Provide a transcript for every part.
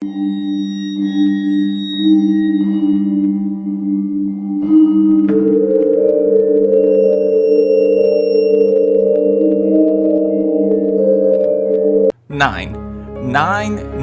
Nine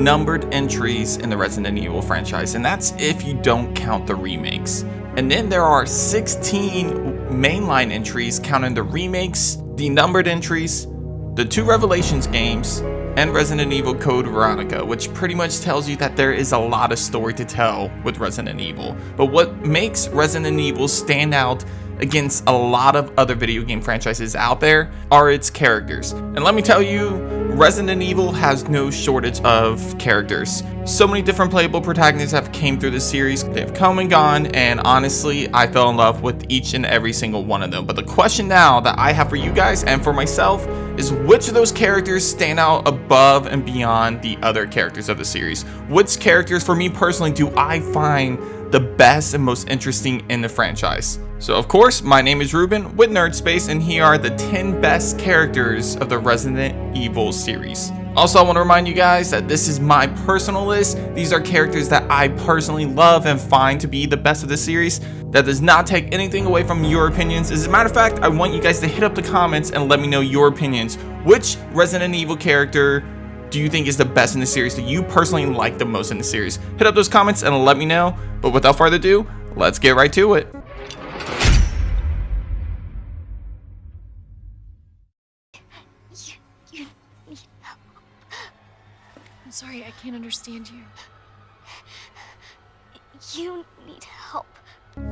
numbered entries in the Resident Evil franchise, and that's if you don't count the remakes. And then there are 16 mainline entries counting the remakes, the numbered entries, the 2 Revelations games, and Resident Evil Code Veronica, which pretty much tells you that there is a lot of story to tell with Resident Evil. But what makes Resident Evil stand out against a lot of other video game franchises out there are its characters. And let me tell you, Resident Evil has no shortage of characters. So many different playable protagonists have came through the series. They've come and gone, and honestly, I fell in love with each and every single one of them. But the question now that I have for you guys and for myself is, which of those characters stand out above and beyond the other characters of the series? Which characters, for me personally, do I find the best and most interesting in the franchise? So of course, my name is Ruben with NerdSpace, and here are the 10 best characters of the Resident Evil series. Also, I want to remind you guys that this is my personal list. These are characters that I personally love and find to be the best of the series. That does not take anything away from your opinions. As a matter of fact, I want you guys to hit up the comments and let me know your opinions. Which Resident Evil character do you think is the best in the series, that you personally like the most in the series? Hit up those comments and let me know. But without further ado, let's get right to it. You need help. I'm sorry, I can't understand you. You need help.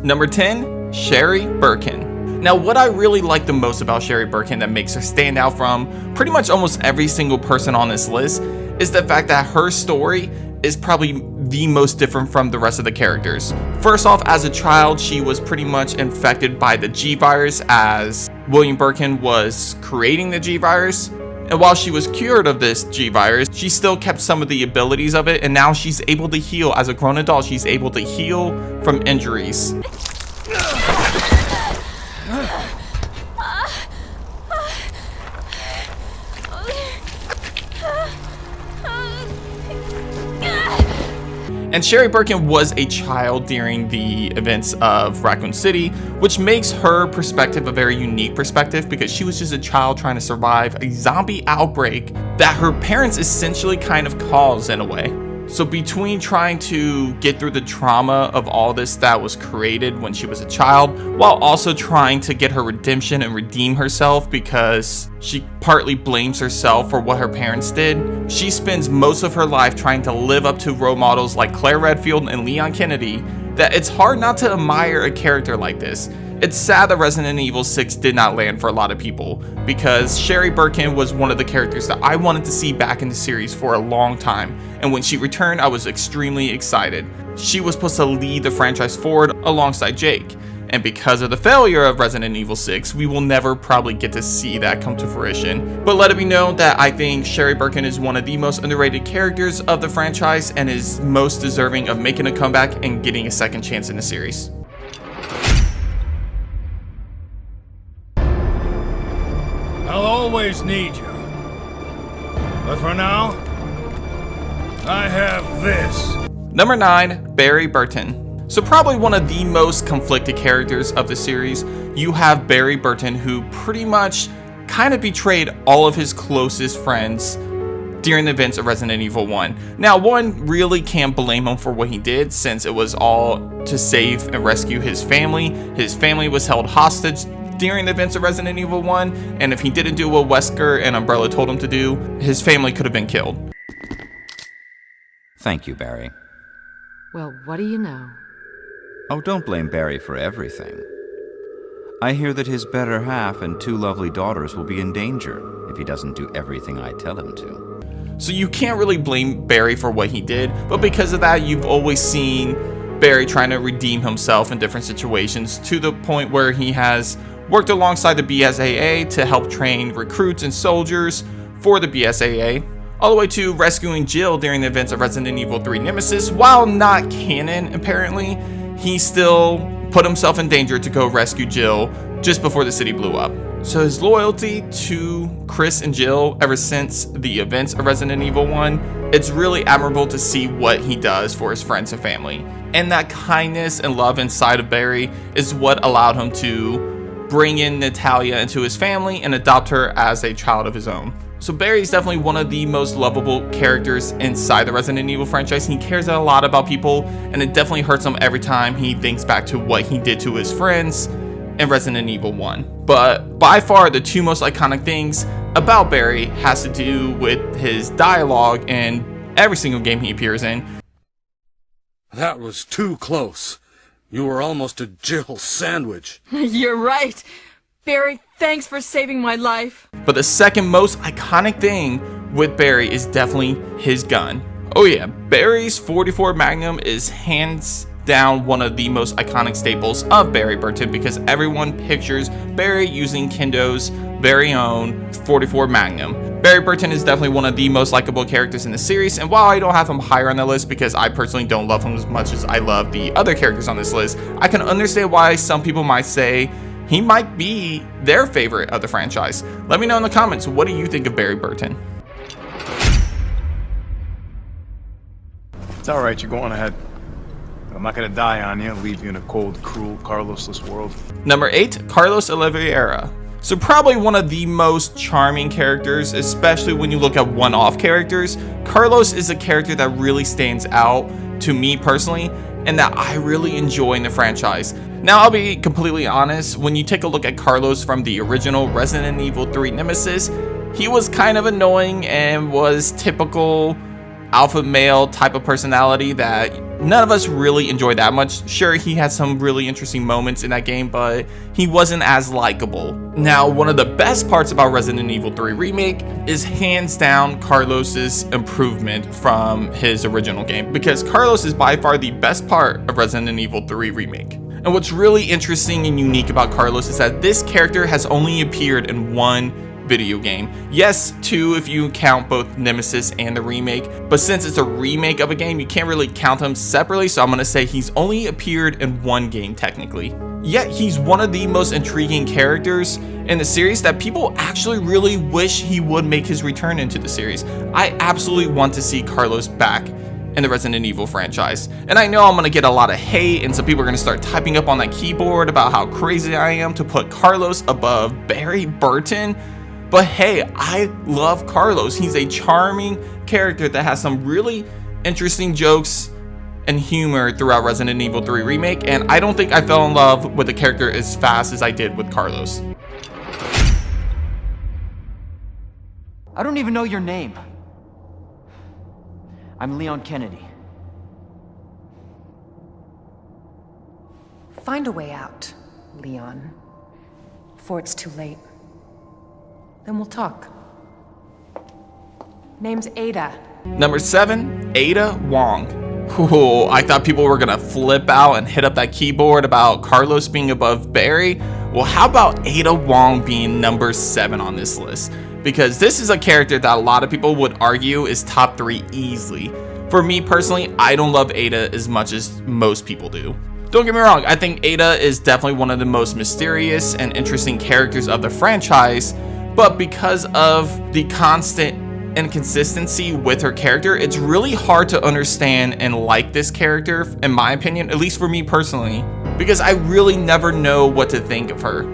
Number 10, Sherry Birkin. Now, what I really like the most about Sherry Birkin that makes her stand out from pretty much almost every single person on this list is the fact that her story is probably the most different from the rest of the characters. First off, as a child, she was pretty much infected by the G-Virus as William Birkin was creating the G-Virus. And while she was cured of this G-Virus, she still kept some of the abilities of it, and now she's able to heal. As a grown adult, she's able to heal from injuries. And Sherry Birkin was a child during the events of Raccoon City, which makes her perspective a very unique perspective, because she was just a child trying to survive a zombie outbreak that her parents essentially kind of caused in a way. So between trying to get through the trauma of all this that was created when she was a child, while also trying to get her redemption and redeem herself, because she partly blames herself for what her parents did, she spends most of her life trying to live up to role models like Claire Redfield and Leon Kennedy, that it's hard not to admire a character like this. It's sad that Resident Evil 6 did not land for a lot of people, because Sherry Birkin was one of the characters that I wanted to see back in the series for a long time, and when she returned, I was extremely excited. She was supposed to lead the franchise forward alongside Jake, and because of the failure of Resident Evil 6, we will never probably get to see that come to fruition. But let it be known that I think Sherry Birkin is one of the most underrated characters of the franchise and is most deserving of making a comeback and getting a second chance in the series. I'll always need you. But for now, I have this. Number 9, Barry Burton. So probably one of the most conflicted characters of the series. You have Barry Burton, who pretty much kind of betrayed all of his closest friends during the events of Resident Evil 1. Now, one really can't blame him for what he did, since it was all to save and rescue his family. His family was held hostage during the events of Resident Evil 1, and if he didn't do what Wesker and Umbrella told him to do, his family could have been killed. Thank you, Barry. Well, what do you know? Oh, don't blame Barry for everything. I hear that his better half and 2 lovely daughters will be in danger if he doesn't do everything I tell him to. So you can't really blame Barry for what he did, but because of that, you've always seen Barry trying to redeem himself in different situations, to the point where he has worked alongside the BSAA to help train recruits and soldiers for the BSAA, all the way to rescuing Jill during the events of Resident Evil 3 Nemesis. While not canon, apparently, he still put himself in danger to go rescue Jill just before the city blew up. So his loyalty to Chris and Jill ever since the events of Resident Evil 1, it's really admirable to see what he does for his friends and family. And that kindness and love inside of Barry is what allowed him to bring in Natalia into his family and adopt her as a child of his own. So Barry is definitely one of the most lovable characters inside the Resident Evil franchise. He cares a lot about people, and it definitely hurts him every time he thinks back to what he did to his friends in Resident Evil 1. But by far the two most iconic things about Barry has to do with his dialogue in every single game he appears in. That was too close. You were almost a Jill sandwich. You're right. Barry, thanks for saving my life. But the second most iconic thing with Barry is definitely his gun. Oh yeah, Barry's 44 Magnum is hands down one of the most iconic staples of Barry Burton, because everyone pictures Barry using Kendo's very own 44 Magnum. Barry Burton is definitely one of the most likable characters in the series, and while I don't have him higher on the list because I personally don't love him as much as I love the other characters on this list, I can understand why some people might say he might be their favorite of the franchise. Let me know in the comments, what do you think of Barry Burton? It's alright, you're going ahead. I'm not gonna die on you, leave you in a cold, cruel, Carlosless world. Number 8, Carlos Oliveira. So probably one of the most charming characters, especially when you look at one-off characters. Carlos is a character that really stands out to me personally, and that I really enjoy in the franchise. Now, I'll be completely honest, when you take a look at Carlos from the original Resident Evil 3 Nemesis, he was kind of annoying and was typical alpha male type of personality that none of us really enjoyed that much. Sure, he had some really interesting moments in that game, but he wasn't as likable. Now, one of the best parts about Resident Evil 3 Remake is hands down Carlos's improvement from his original game, because Carlos is by far the best part of Resident Evil 3 Remake. And what's really interesting and unique about Carlos is that this character has only appeared in one video game. Yes, 2 if you count both Nemesis and the remake, but since it's a remake of a game, you can't really count them separately, so I'm gonna say he's only appeared in one game technically. Yet he's one of the most intriguing characters in the series that people actually really wish he would make his return into the series. I absolutely want to see Carlos back in the Resident Evil franchise. And I know I'm gonna get a lot of hate, and some people are gonna start typing up on that keyboard about how crazy I am to put Carlos above Barry Burton. But hey, I love Carlos. He's a charming character that has some really interesting jokes and humor throughout Resident Evil 3 Remake, and I don't think I fell in love with the character as fast as I did with Carlos. I don't even know your name. I'm Leon Kennedy. Find a way out, Leon, before it's too late. Then we'll talk. Name's Ada. Number 7, Ada Wong. Ooh, I thought people were gonna flip out and hit up that keyboard about Carlos being above Barry. Well, how about Ada Wong being number 7 on this list? Because this is a character that a lot of people would argue is top 3 easily. For me personally, I don't love Ada as much as most people do. Don't get me wrong, I think Ada is definitely one of the most mysterious and interesting characters of the franchise, but because of the constant inconsistency with her character, it's really hard to understand and like this character, in my opinion, at least for me personally, because I really never know what to think of her.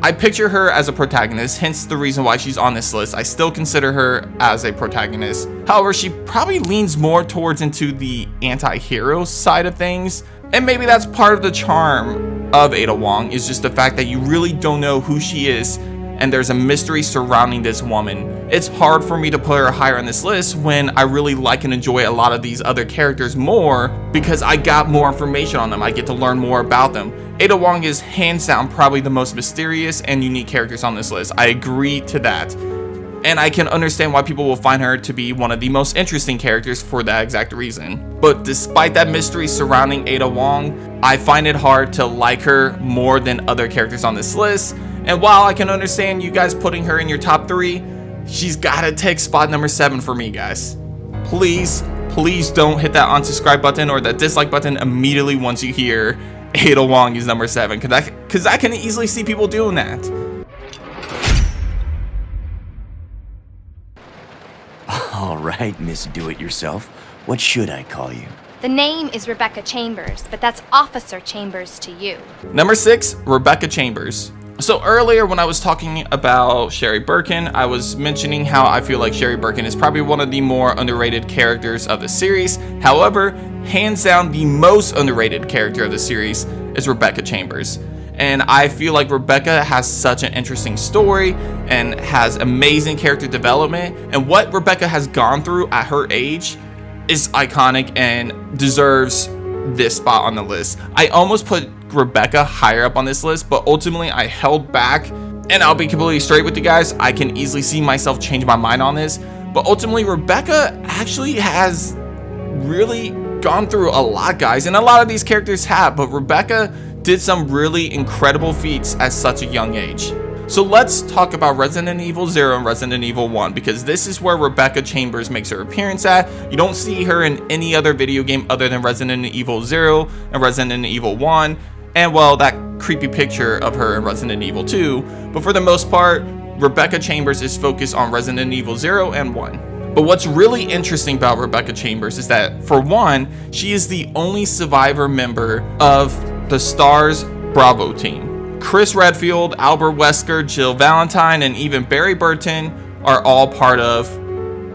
I picture her as a protagonist, hence the reason why she's on this list. I still consider her as a protagonist. However, she probably leans more towards into the anti-hero side of things, and maybe that's part of the charm of Ada Wong, is just the fact that you really don't know who she is, and there's a mystery surrounding this woman. It's hard for me to put her higher on this list when I really like and enjoy a lot of these other characters more, because I got more information on them. I get to learn more about them. Ada Wong is hands down probably the most mysterious and unique characters on this list. I agree to that. And I can understand why people will find her to be one of the most interesting characters for that exact reason. But despite that mystery surrounding Ada Wong, I find it hard to like her more than other characters on this list. And while I can understand you guys putting her in your top 3, she's gotta take spot number 7 for me, guys. Please, please don't hit that unsubscribe button or that dislike button immediately once you hear Ada Wong is number 7, because I can easily see people doing that. right, Miss Do-It-Yourself. What should I call you? The name is Rebecca Chambers, but that's Officer Chambers to you. Number 6, Rebecca Chambers. So earlier when I was talking about Sherry Birkin, I was mentioning how I feel like Sherry Birkin is probably one of the more underrated characters of the series. However, hands down the most underrated character of the series is Rebecca Chambers. And I feel like Rebecca has such an interesting story and has amazing character development. And what Rebecca has gone through at her age is iconic and deserves this spot on the list. I almost put Rebecca higher up on this list, but ultimately I held back, and I'll be completely straight with you guys. I can easily see myself change my mind on this, but ultimately Rebecca actually has really gone through a lot, guys, and a lot of these characters have, but Rebecca did some really incredible feats at such a young age. So let's talk about Resident Evil 0 and Resident Evil 1, because this is where Rebecca Chambers makes her appearance at. You don't see her in any other video game other than Resident Evil 0 and Resident Evil 1, and well, that creepy picture of her in Resident Evil 2, but for the most part, Rebecca Chambers is focused on Resident Evil 0 and 1. But what's really interesting about Rebecca Chambers is that, for one, she is the only survivor member of the STARS Bravo team. Chris Redfield, Albert Wesker, Jill Valentine, and even Barry Burton are all part of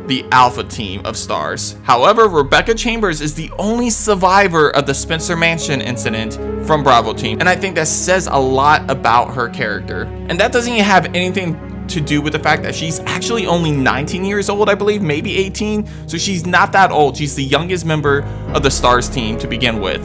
the Alpha team of STARS. However, Rebecca Chambers is the only survivor of the Spencer Mansion incident from Bravo team, and I think that says a lot about her character. And that doesn't even have anything to do with the fact that she's actually only 19 years old, I believe, maybe 18, so she's not that old. She's the youngest member of the STARS team to begin with.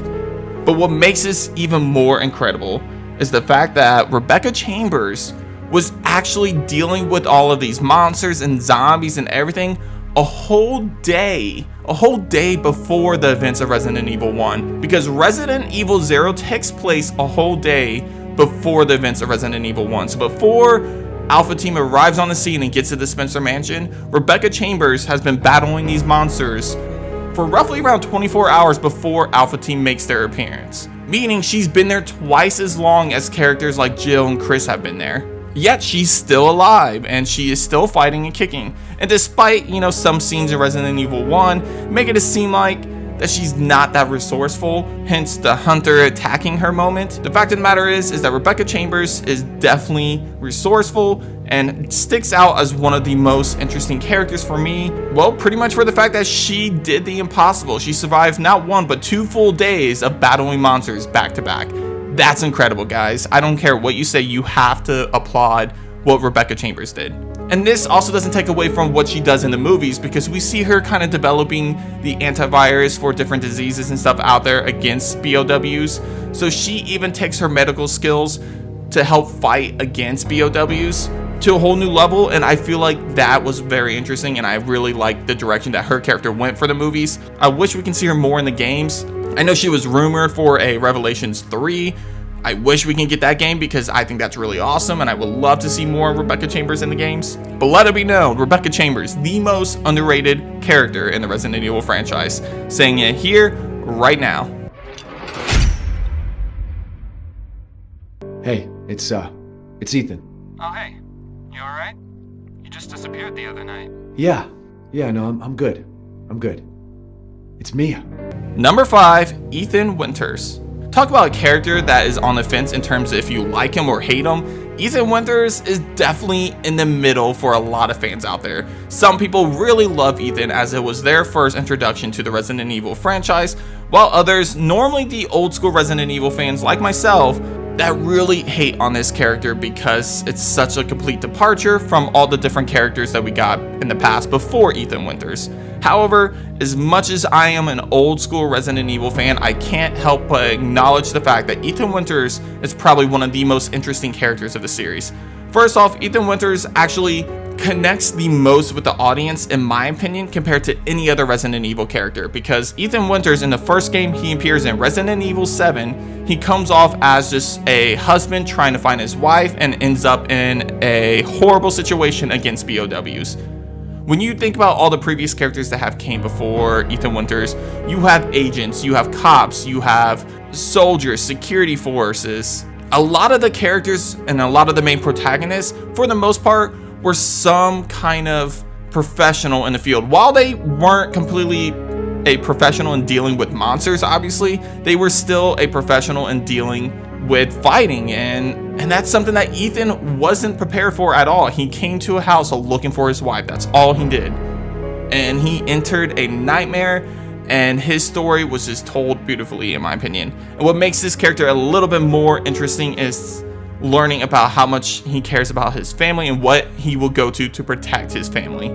But what makes this even more incredible is the fact that Rebecca Chambers was actually dealing with all of these monsters and zombies and everything a whole day before the events of Resident Evil 1, because Resident Evil 0 takes place a whole day before the events of Resident Evil 1. So before Alpha Team arrives on the scene and gets to the Spencer Mansion, Rebecca Chambers has been battling these monsters for roughly around 24 hours before Alpha Team makes their appearance. Meaning she's been there twice as long as characters like Jill and Chris have been there. Yet she's still alive and she is still fighting and kicking. And despite, some scenes in Resident Evil 1 make it seem like that she's not that resourceful, hence the hunter attacking her moment, the fact of the matter is that Rebecca Chambers is definitely resourceful and sticks out as one of the most interesting characters for me. Well, pretty much for the fact that she did the impossible. She survived not 1 but 2 full days of battling monsters back to back. That's incredible, guys. I don't care what you say, you have to applaud what Rebecca Chambers did. And this also doesn't take away from what she does in the movies, because we see her kind of developing the antivirus for different diseases and stuff out there against BOWs. So she even takes her medical skills to help fight against BOWs to a whole new level, and I feel like that was very interesting, and I really like the direction that her character went for the movies. I wish we can see her more in the games. I know she was rumored for a Revelations 3. I wish we can get that game because I think that's really awesome, and I would love to see more Rebecca Chambers in the games. But let it be known, Rebecca Chambers, the most underrated character in the Resident Evil franchise. Saying it here, right now. Hey, it's Ethan. Oh, hey. You alright? You just disappeared the other night. Yeah, no, I'm good. I'm good. It's Mia. Number 5, Ethan Winters. Talk about a character that is on the fence in terms of if you like him or hate him. Ethan Winters is definitely in the middle for a lot of fans out there. Some people really love Ethan as it was their first introduction to the Resident Evil franchise, while others, normally the old school Resident Evil fans like myself, that really hate on this character because it's such a complete departure from all the different characters that we got in the past before Ethan Winters. However, as much as I am an old school Resident Evil fan, I can't help but acknowledge the fact that Ethan Winters is probably one of the most interesting characters of the series. First off, Ethan Winters actually connects the most with the audience, in my opinion, compared to any other Resident Evil character, because Ethan Winters, in the first game he appears in, Resident Evil 7, he comes off as just a husband trying to find his wife and ends up in a horrible situation against BOWs. When you think about all the previous characters that have came before Ethan Winters, you have agents, you have cops, you have soldiers, security forces. A lot of the characters and a lot of the main protagonists, for the most part, were some kind of professional in the field. While they weren't completely a professional in dealing with monsters, obviously, they were still a professional in dealing with fighting, and that's something that Ethan wasn't prepared for at all. He came to a house looking for his wife. That's all he did. And he entered a nightmare, and his story was just told beautifully, in my opinion. And what makes this character a little bit more interesting is learning about how much he cares about his family and what he will go to protect his family.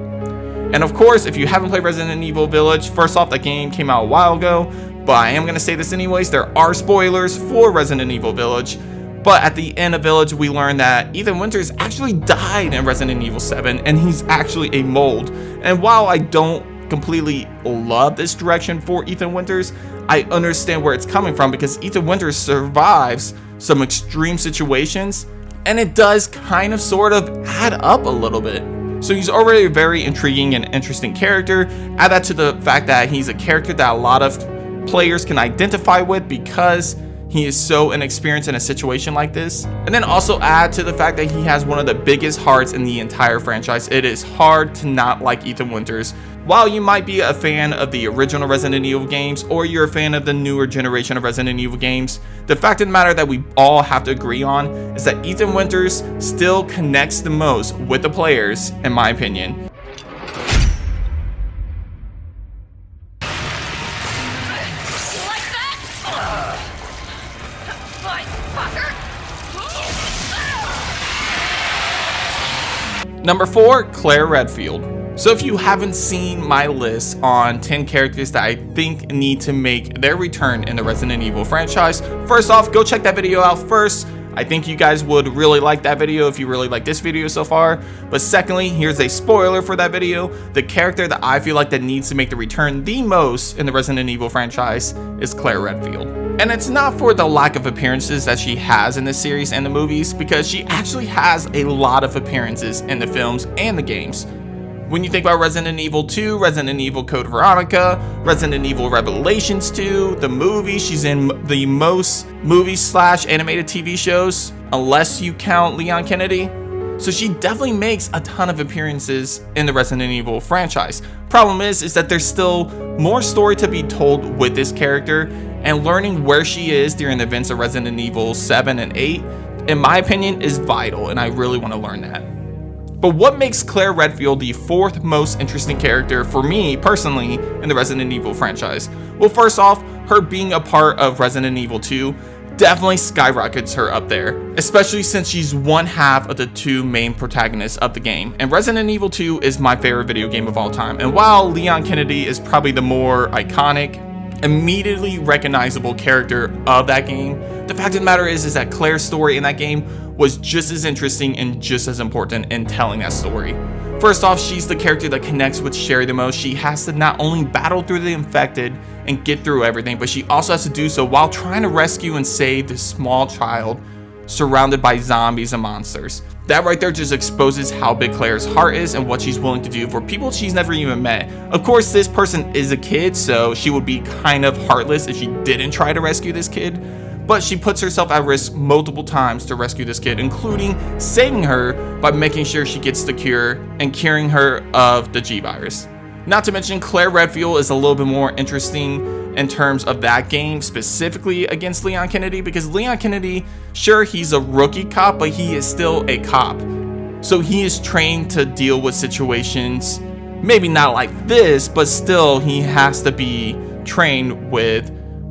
And of course, if you haven't played Resident Evil Village, first off, that game came out a while ago, but I am going to say this anyways, there are spoilers for Resident Evil Village. But at the end of Village, we learn that Ethan Winters actually died in Resident Evil 7, and he's actually a mold. And while I don't completely love this direction for Ethan Winters, I understand where it's coming from, because Ethan Winters survives some extreme situations, and it does kind of sort of add up a little bit. So he's already a very intriguing and interesting character. Add that to the fact that he's a character that a lot of players can identify with because he is so inexperienced in a situation like this. And then also add to the fact that he has one of the biggest hearts in the entire franchise. It is hard to not like Ethan Winters. While you might be a fan of the original Resident Evil games, or you're a fan of the newer generation of Resident Evil games, the fact of the matter that we all have to agree on is that Ethan Winters still connects the most with the players, in my opinion. Number 4, Claire Redfield. So if you haven't seen my list on 10 characters that I think need to make their return in the Resident Evil franchise, first off, go check that video out first. I think you guys would really like that video if you really like this video so far. But secondly, here's a spoiler for that video. The character that I feel like that needs to make the return the most in the Resident Evil franchise is Claire Redfield. And it's not for the lack of appearances that she has in this series and the movies, because she actually has a lot of appearances in the films and the games. When you think about Resident Evil 2, Resident Evil Code Veronica, Resident Evil Revelations 2, the movie, she's in the most movies/animated TV shows, unless you count Leon Kennedy. So she definitely makes a ton of appearances in the Resident Evil franchise. Problem is that there's still more story to be told with this character, and learning where she is during the events of Resident Evil 7 and 8, in my opinion, is vital, and I really want to learn that. But what makes Claire Redfield the 4th most interesting character for me personally in the Resident Evil franchise? Well, first off, her being a part of Resident Evil 2 definitely skyrockets her up there, especially since she's one half of the 2 main protagonists of the game. And Resident Evil 2 is my favorite video game of all time. And while Leon Kennedy is probably the more iconic, immediately recognizable character of that game, the fact of the matter is that Claire's story in that game was just as interesting and just as important in telling that story. First off, she's the character that connects with Sherry the most. She has to not only battle through the infected and get through everything, but she also has to do so while trying to rescue and save this small child surrounded by zombies and monsters. That right there just exposes how big Claire's heart is and what she's willing to do for people she's never even met. Of course, this person is a kid, so she would be kind of heartless if she didn't try to rescue this kid. But she puts herself at risk multiple times to rescue this kid, including saving her by making sure she gets the cure and curing her of the G-Virus. Not to mention, Claire Redfield is a little bit more interesting in terms of that game, specifically against Leon Kennedy, because Leon Kennedy, sure, he's a rookie cop, but he is still a cop. So he is trained to deal with situations, maybe not like this, but still he has to be trained with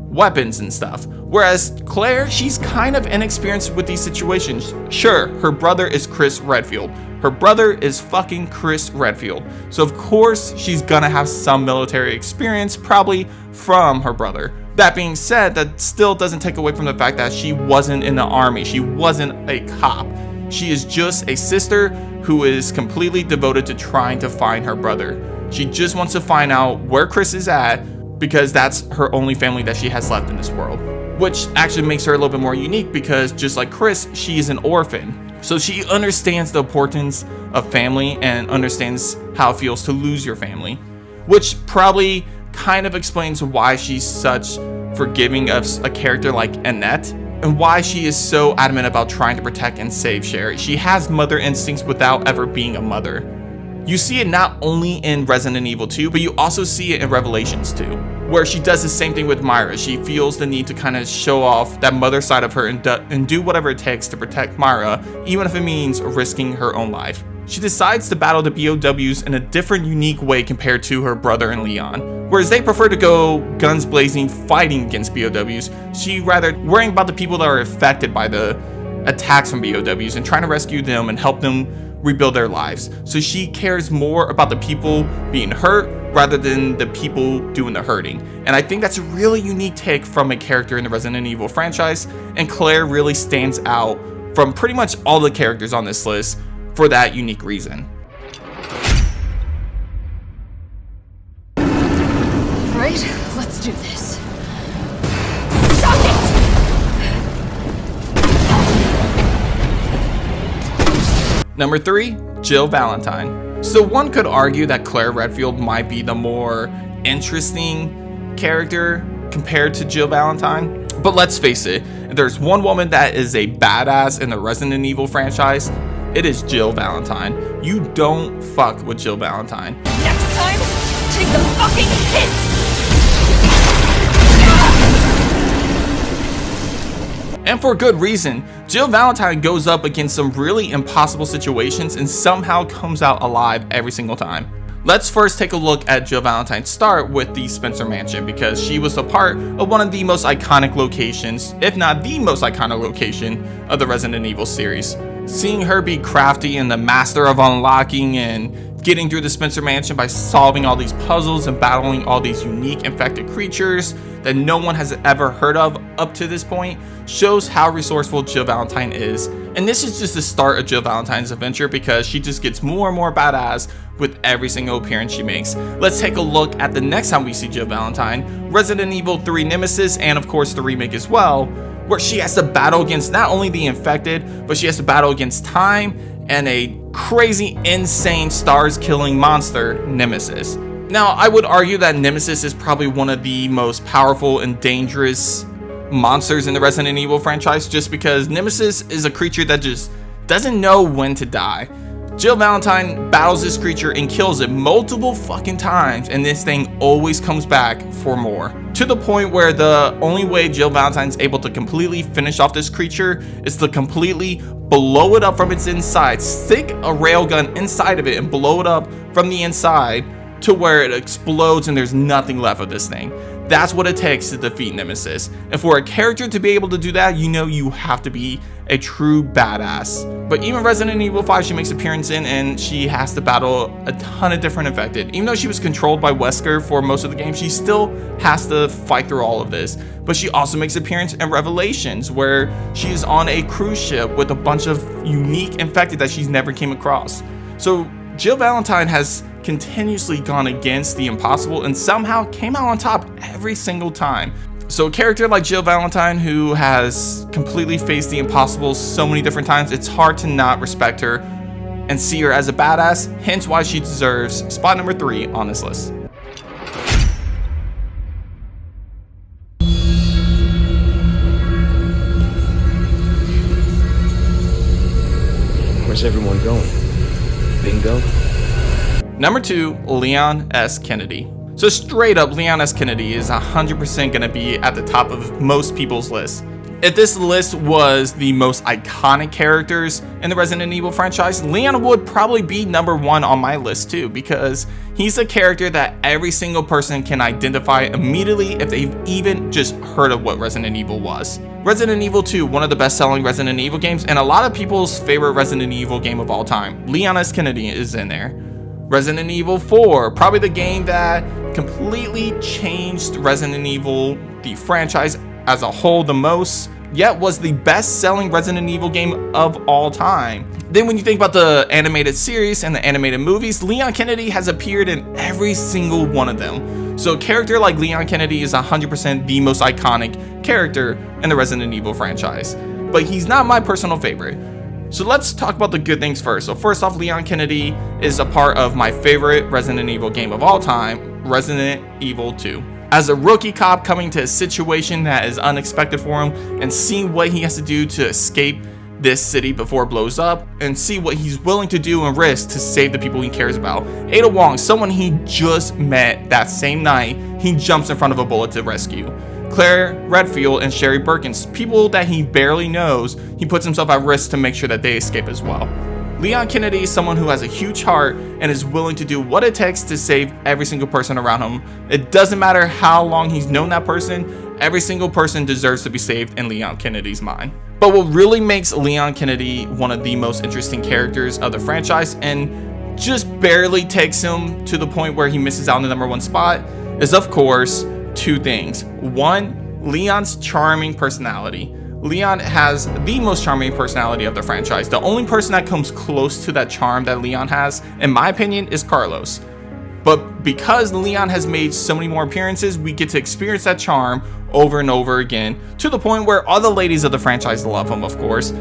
weapons and stuff. Whereas Claire, she's kind of inexperienced with these situations. Sure, her brother is Chris Redfield. Her brother is fucking Chris Redfield. So of course, she's gonna have some military experience, probably from her brother. That being said, that still doesn't take away from the fact that she wasn't in the army. She wasn't a cop. She is just a sister who is completely devoted to trying to find her brother. She just wants to find out where Chris is at, because that's her only family that she has left in this world. Which actually makes her a little bit more unique, because just like Chris, she is an orphan. So she understands the importance of family and understands how it feels to lose your family. Which probably kind of explains why she's such forgiving of a character like Annette, and why she is so adamant about trying to protect and save Sherry. She has mother instincts without ever being a mother. You see it not only in Resident Evil 2, but you also see it in Revelations 2, where she does the same thing with Moira. She feels the need to kind of show off that mother side of her and do whatever it takes to protect Moira, even if it means risking her own life. She decides to battle the BOWs in a different, unique way compared to her brother and Leon. Whereas they prefer to go guns blazing fighting against BOWs, she rather worrying about the people that are affected by the attacks from BOWs and trying to rescue them and help them rebuild their lives. So she cares more about the people being hurt rather than the people doing the hurting. And I think that's a really unique take from a character in the Resident Evil franchise, and Claire really stands out from pretty much all the characters on this list for that unique reason. Right, let's do this. Number 3, Jill Valentine. So one could argue that Claire Redfield might be the more interesting character compared to Jill Valentine, but let's face it, if there's one woman that is a badass in the Resident Evil franchise, it is Jill Valentine. You don't fuck with Jill Valentine. Next time, take the fucking hit! And for good reason. Jill Valentine goes up against some really impossible situations and somehow comes out alive every single time. Let's first take a look at Jill Valentine's start with the Spencer Mansion, because she was a part of one of the most iconic locations, if not the most iconic location of the Resident Evil series. Seeing her be crafty and the master of unlocking and getting through the Spencer Mansion by solving all these puzzles and battling all these unique infected creatures that no one has ever heard of up to this point shows how resourceful Jill Valentine is. And this is just the start of Jill Valentine's adventure, because she just gets more and more badass with every single appearance she makes. Let's take a look at the next time we see Jill Valentine, Resident Evil 3 Nemesis, and of course the remake as well, where she has to battle against not only the infected, but she has to battle against time and a crazy, insane, stars-killing monster, Nemesis. Now, I would argue that Nemesis is probably one of the most powerful and dangerous monsters in the Resident Evil franchise, just because Nemesis is a creature that just doesn't know when to die. Jill Valentine battles this creature and kills it multiple fucking times, and this thing always comes back for more. To the point where the only way Jill Valentine's able to completely finish off this creature is to completely blow it up from its inside, stick a railgun inside of it and blow it up from the inside to where it explodes and there's nothing left of this thing. That's what it takes to defeat Nemesis. And for a character to be able to do that, you know you have to be a true badass. But even Resident Evil 5 she makes an appearance in, and she has to battle a ton of different infected. Even though she was controlled by Wesker for most of the game, she still has to fight through all of this. But she also makes an appearance in Revelations, where she is on a cruise ship with a bunch of unique infected that she's never came across. So Jill Valentine has continuously gone against the impossible and somehow came out on top every single time. So a character like Jill Valentine, who has completely faced the impossible so many different times, it's hard to not respect her and see her as a badass, hence why she deserves spot number 3 on this list. Where's everyone going? Bingo? Number 2, Leon S. Kennedy. So straight up, Leon S. Kennedy is 100% going to be at the top of most people's list. If this list was the most iconic characters in the Resident Evil franchise, Leon would probably be number 1 on my list too, because he's a character that every single person can identify immediately if they've even just heard of what Resident Evil was. Resident Evil 2, one of the best-selling Resident Evil games, and a lot of people's favorite Resident Evil game of all time. Leon S. Kennedy is in there. Resident Evil 4, probably the game that completely changed Resident Evil, the franchise as a whole, the most, yet was the best-selling Resident Evil game of all time. Then when you think about the animated series and the animated movies, Leon Kennedy has appeared in every single one of them. So a character like Leon Kennedy is 100% the most iconic character in the Resident Evil franchise. But he's not my personal favorite. So let's talk about the good things first. So first off, Leon Kennedy is a part of my favorite Resident Evil game of all time, Resident Evil 2. As a rookie cop coming to a situation that is unexpected for him and seeing what he has to do to escape this city before it blows up and see what he's willing to do and risk to save the people he cares about. Ada Wong, someone he just met that same night, he jumps in front of a bullet to rescue. Claire Redfield and Sherry Birkin, people that he barely knows, he puts himself at risk to make sure that they escape as well. Leon Kennedy is someone who has a huge heart and is willing to do what it takes to save every single person around him. It doesn't matter how long he's known that person, every single person deserves to be saved in Leon Kennedy's mind. But what really makes Leon Kennedy one of the most interesting characters of the franchise and just barely takes him to the point where he misses out on the #1 spot is, of course, two things. One, Leon's charming personality. Leon has the most charming personality of the franchise. The only person that comes close to that charm that Leon has, in my opinion, is Carlos. But because Leon has made so many more appearances, we get to experience that charm over and over again, to the point where all the ladies of the franchise love him, of course.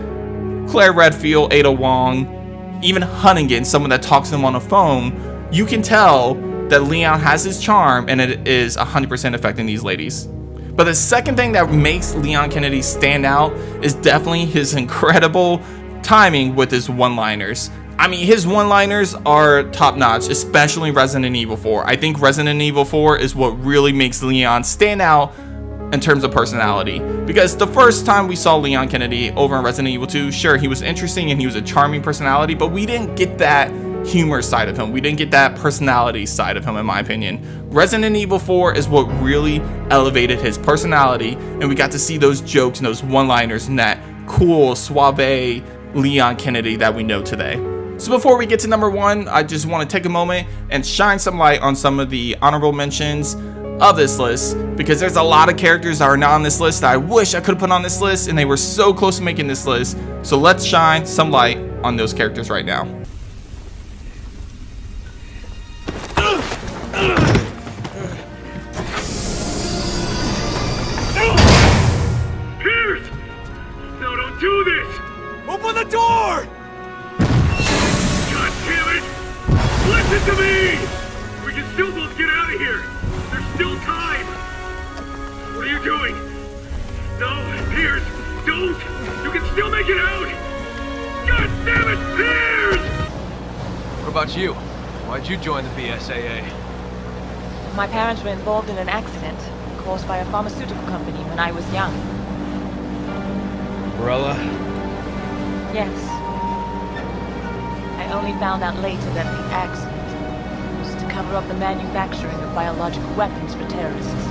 Claire Redfield, Ada Wong, even Hunnigan, someone that talks to him on the phone, you can tell that Leon has his charm and it is 100% affecting these ladies. But the second thing that makes Leon Kennedy stand out is definitely his incredible timing with his one-liners. I mean, his one-liners are top-notch, especially Resident Evil 4. I think Resident Evil 4 is what really makes Leon stand out in terms of personality. Because the first time we saw Leon Kennedy over in Resident Evil 2, sure, he was interesting and he was a charming personality, but we didn't get that humor side of him. We didn't get that personality side of him, in my opinion. Resident Evil 4 is what really elevated his personality, and we got to see those jokes and those one-liners and that cool, suave Leon Kennedy that we know today. So before we get to #1, I just want to take a moment and shine some light on some of the honorable mentions of this list, because there's a lot of characters that are not on this list that I wish I could have put on this list, and they were so close to making this list. So let's shine some light on those characters right now. Piers! No, don't do this! Open the door! God damn it! Listen to me! We can still both get out of here! There's still time! What are you doing? No, Piers, don't! You can still make it out! God damn it, Piers! What about you? Why'd you join the BSAA? My parents were involved in an accident caused by a pharmaceutical company when I was young. Umbrella? Yes. I only found out later that the accident was to cover up the manufacturing of biological weapons for terrorists.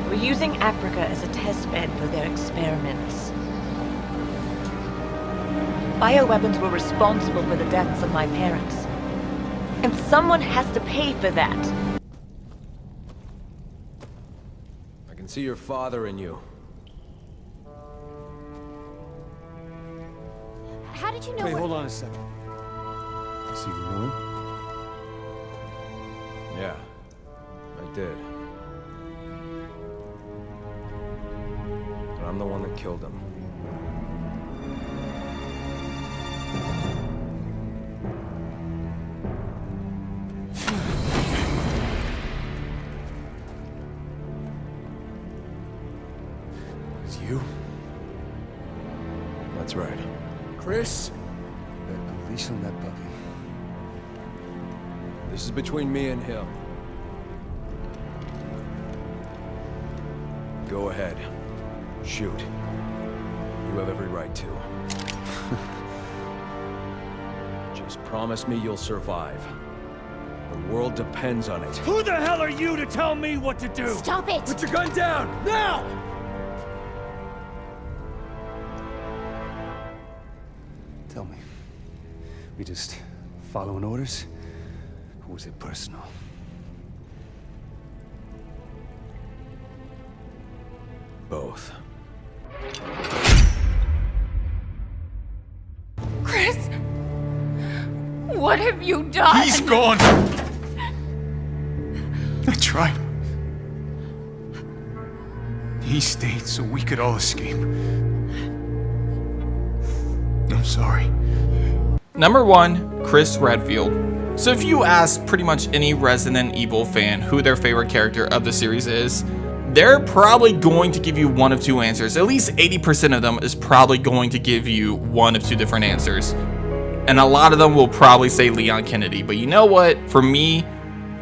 They were using Africa as a test bed for their experiments. Bioweapons were responsible for the deaths of my parents. And someone has to pay for that. I can see your father in you. How did you know? Wait, hold on a second. So you know him? Yeah, I did. But I'm the one that killed him. It's you? That's right. Chris? Put a leash on that puppy. This is between me and him. Go ahead. Shoot. You have every right to. Just promise me you'll survive. The world depends on it. Who the hell are you to tell me what to do? Stop it! Put your gun down, now! Tell me. We just following orders? Or was it personal? Both. Chris! What have you done? He's gone! I tried. He stayed so we could all escape. I'm sorry. #1, Chris Redfield. So if you ask pretty much any Resident Evil fan who their favorite character of the series is, they're probably going to give you one of two answers. At least 80% of them is probably going to give you one of two different answers. And a lot of them will probably say Leon Kennedy. But you know what? For me,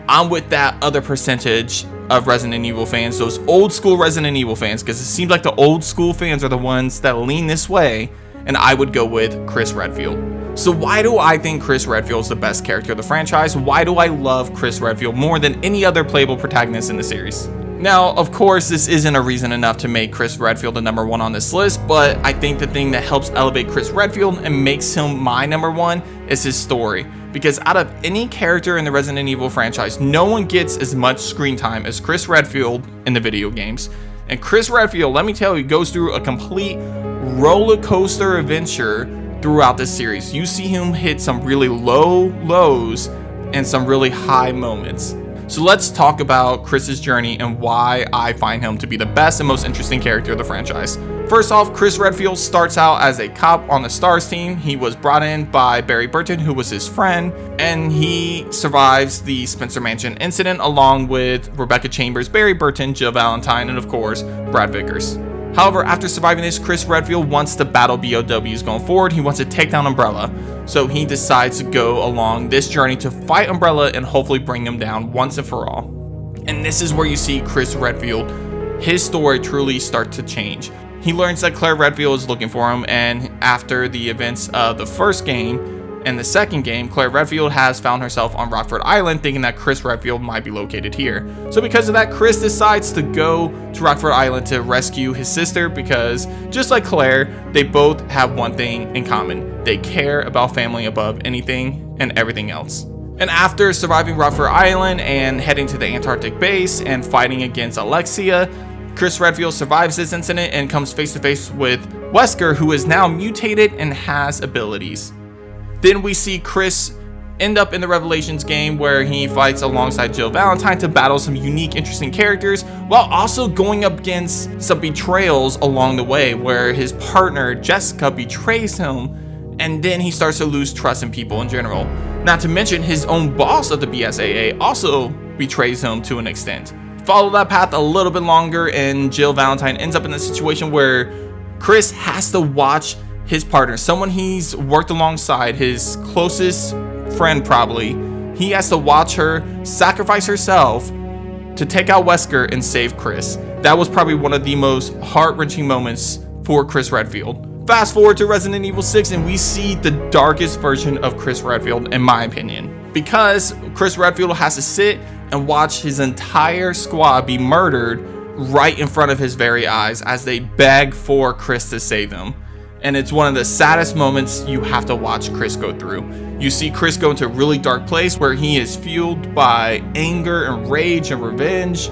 I'm with that other percentage of Resident Evil fans, those old school Resident Evil fans, because it seems like the old school fans are the ones that lean this way, and I would go with Chris Redfield. So why do I think Chris Redfield is the best character of the franchise? Why do I love Chris Redfield more than any other playable protagonist in the series? Now, of course, this isn't a reason enough to make Chris Redfield the number one on this list, but I think the thing that helps elevate Chris Redfield and makes him my number one is his story. Because out of any character in the Resident Evil franchise, no one gets as much screen time as Chris Redfield in the video games. And Chris Redfield, let me tell you, goes through a complete roller coaster adventure throughout this series. You see him hit some really low lows and some really high moments. So let's talk about Chris's journey and why I find him to be the best and most interesting character of the franchise. First off, Chris Redfield starts out as a cop on the STARS team. He was brought in by Barry Burton, who was his friend, and he survives the Spencer Mansion incident along with Rebecca Chambers, Barry Burton, Jill Valentine, and of course, Brad Vickers. However, after surviving this, Chris Redfield wants to battle BOWs going forward. He wants to take down Umbrella. So he decides to go along this journey to fight Umbrella and hopefully bring them down once and for all. And this is where you see Chris Redfield, his story truly start to change. He learns that Claire Redfield is looking for him, and after the events of the first game and the second game, Claire Redfield has found herself on Rockford Island thinking that Chris Redfield might be located here. So because of that, Chris decides to go to Rockford Island to rescue his sister because, just like Claire, they both have one thing in common. They care about family above anything and everything else. And after surviving Rockford Island and heading to the Antarctic base and fighting against Alexia, Chris Redfield survives this incident and comes face to face with Wesker, who is now mutated and has abilities. Then we see Chris end up in the Revelations game where he fights alongside Jill Valentine to battle some unique, interesting characters, while also going up against some betrayals along the way where his partner Jessica betrays him, and then he starts to lose trust in people in general. Not to mention his own boss of the BSAA also betrays him to an extent. Follow that path a little bit longer and Jill Valentine ends up in a situation where Chris has to watch his partner, someone he's worked alongside, his closest friend probably, he has to watch her sacrifice herself to take out Wesker and save Chris. That was probably one of the most heart-wrenching moments for Chris Redfield. Fast forward to Resident Evil 6 and we see the darkest version of Chris Redfield in my opinion. Because Chris Redfield has to sit and watch his entire squad be murdered right in front of his very eyes as they beg for Chris to save them. And it's one of the saddest moments you have to watch Chris go through. You see Chris go into a really dark place where he is fueled by anger and rage and revenge,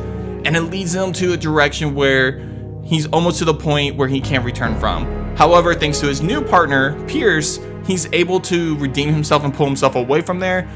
and it leads him to a direction where he's almost to the point where he can't return from. However, thanks to his new partner, Piers, he's able to redeem himself and pull himself away from there.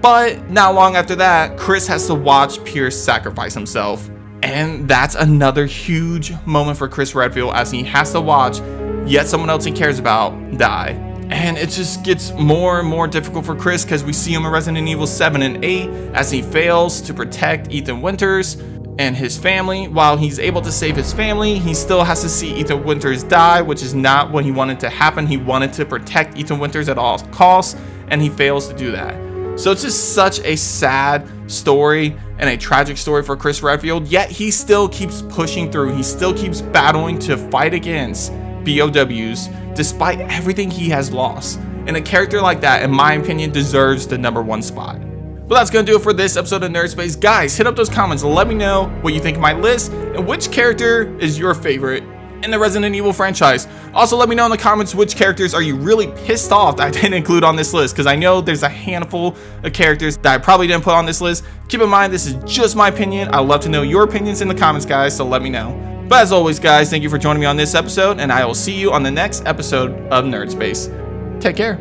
But not long after that, Chris has to watch Piers sacrifice himself. And that's another huge moment for Chris Redfield as he has to watch yet someone else he cares about die. And it just gets more and more difficult for Chris because we see him in Resident Evil 7 and 8 as he fails to protect Ethan Winters and his family. While he's able to save his family, he still has to see Ethan Winters die, which is not what he wanted to happen. He wanted to protect Ethan Winters at all costs, and he fails to do that. So it's just such a sad story and a tragic story for Chris Redfield, yet he still keeps pushing through. He still keeps battling to fight against BOWs despite everything he has lost. And a character like that, in my opinion, deserves the #1 spot. But that's gonna do it for this episode of Nerd Space. Guys, hit up those comments and let me know what you think of my list and which character is your favorite in the Resident Evil franchise. Also, let me know in the comments which characters are you really pissed off that I didn't include on this list, because I know there's a handful of characters that I probably didn't put on this list. Keep in mind, this is just my opinion. I'd love to know your opinions in the comments, guys, so let me know. But as always, guys, thank you for joining me on this episode, and I will see you on the next episode of Nerd Space. Take care.